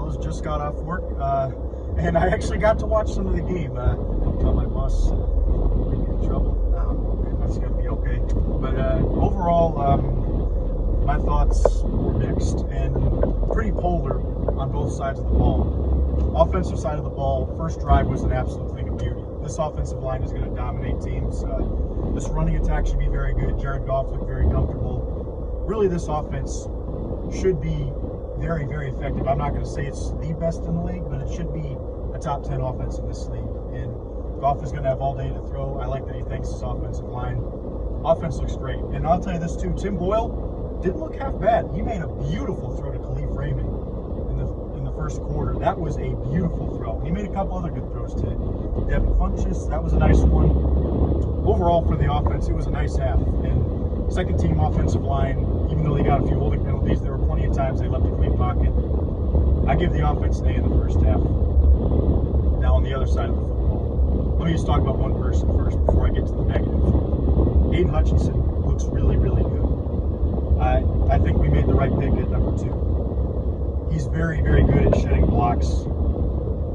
fellas just got off work, and I actually got to watch some of the game. Don't tell my boss we get in trouble. That's going to be okay. But overall, my thoughts were mixed and pretty polar on both sides of the ball. Offensive side of the ball, first drive was an absolute thing of beauty. This offensive line is going to dominate teams. This running attack should be very good. Jared Goff looked very comfortable. Really, this offense should be very, very effective. I'm not going to say it's the best in the league, but it should be a top 10 offense in this league. And Goff is going to have all day to throw. I like that he thanks his offensive line. Offense looks great. And I'll tell you this too, Tim Boyle didn't look half bad. He made a beautiful throw to Khalif Raymond in the first quarter. That was a beautiful throw. He made a couple other good throws to Devin Funchess. That was a nice one. Overall for the offense, it was a nice half. And second team offensive line, even though they got a few holding penalties, there were plenty of times they left a clean pocket. I give the offense an A in the first half. Now on the other side of the football, let me just talk about one person first before I get to the negative. Aiden Hutchinson looks really, really good. I think we made the right pick at number 2. He's very, very good at shedding blocks,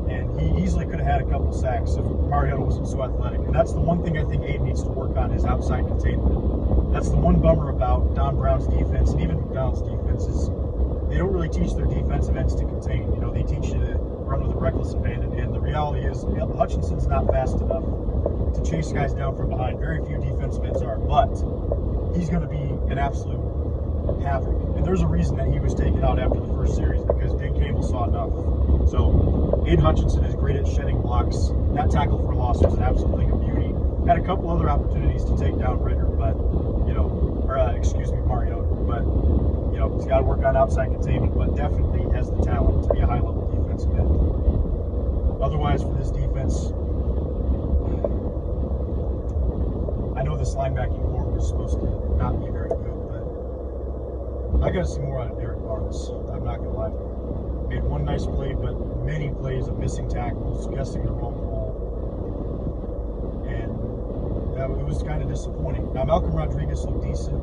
and he easily could have had a couple sacks if Mariota wasn't so athletic. And that's the one thing I think Aiden needs to work on, is outside containment. That's the one bummer about Don Brown's defense and even McDonald's defense is they don't really teach their defensive ends to contain. You know, they teach you to run with a reckless abandon. And the reality is Hutchinson's not fast enough to chase guys down from behind. Very few defensive ends are, but he's going to be an absolute havoc. And there's a reason that he was taken out after the first series, because Dan Campbell saw enough. So Aiden Hutchinson is great at shedding blocks. That tackle for loss was an absolute thing of beauty. Had a couple other opportunities to take down Ritter, but Mariota. But he's got to work on outside containment, but definitely has the talent to be a high-level defensive end. Otherwise, for this defense, I know this linebacking core was supposed to not be very good, but I got to see more out of Derek Barnes. I'm not going to lie to you. Made one nice play, but many plays of missing tackles, guessing the wrong hole, and it was kind of disappointing. Now, Malcolm Rodriguez looked decent.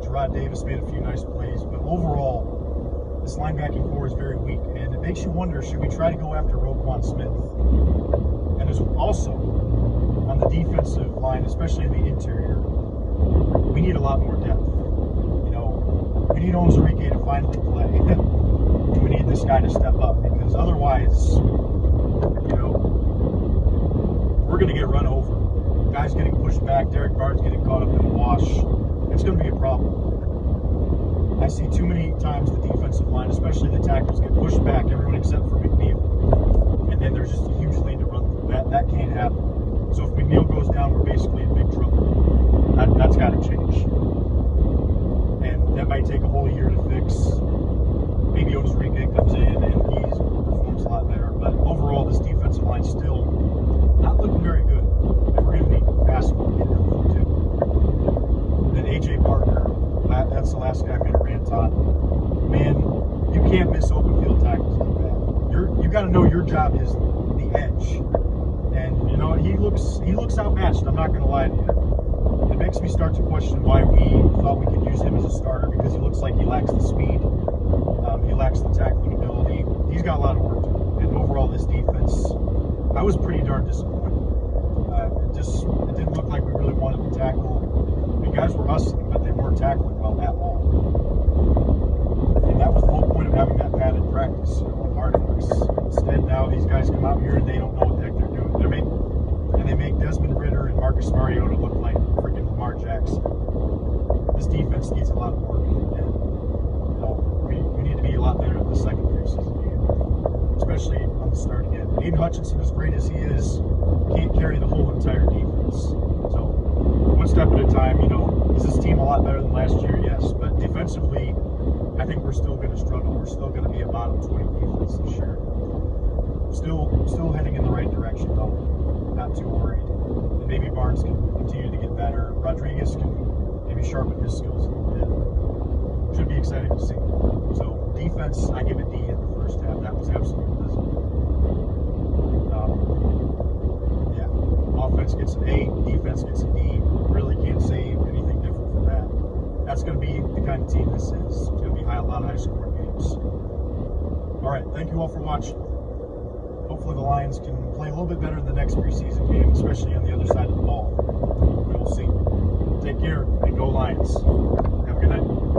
Gerard Davis made a few nice plays, but overall, this linebacking core is very weak, and it makes you wonder, should we try to go after Roquan Smith? And there's also, on the defensive line, especially in the interior, we need a lot more depth. We need Onwuzurike to finally play. We need this guy to step up, because otherwise, we're going to get run over. Guys getting pushed back, Derek Barnes getting caught up in the wash. It's going to be a problem. I see too many times the defensive line, especially the tackles, get pushed back, everyone except for McNeil. And then there's just a huge lane to run through. That can't happen. So if McNeil goes down, we're basically in big trouble. That's got to change. And that might take a whole year to fix. Maybe Onwuzurike comes in and he performs a lot better. But overall, this defensive line's still not looking very good. And we're going to need basketball to get healthy too. Then A.J. Parker, that's the last guy I'm going to rant on. Man, you can't miss open field tackles like that. You got to know your job is the edge. And he looks outmatched. I'm not going to lie to you. It makes me start to question why we thought we could use him as a starter, because he looks like he lacks the speed. He lacks the tackling ability. He's got a lot of work to do. And overall, this defense, I was pretty darn disappointed. It didn't look like we really wanted to tackle. The guys were hustling, but they weren't tackling well at all. And that was the whole point of having that padded practice, on hard knocks. Instead, now these guys come out here and they don't know what the heck they're doing. They make Desmond Ritter and Marcus Mariota look like freaking Lamar Jackson. This defense needs a lot of work, and we need to be a lot better at the second preseason game, especially on the starting end. Aiden Hutchinson, as great as he is, can't carry the whole entire defense. So one step at a time. Is this team a lot better than last year? Yes, but defensively, I think we're still going to struggle. We're still going to be a bottom 20 defense this year. Still heading in the right direction, though. Not too worried. And maybe Barnes can continue to get better. Rodriguez can maybe sharpen his skills a little bit. Should be exciting to see. So defense, I give a D in the first half. That was absolutely abysmal. Offense gets an A, defense gets a D. Really can't say anything different from that. That's going to be the kind of team this is. It's going to be a lot of high-scoring games. All right, thank you all for watching. Hopefully the Lions can play a little bit better in the next preseason game, especially on the other side of the ball. We will see. Take care and go Lions. Have a good night.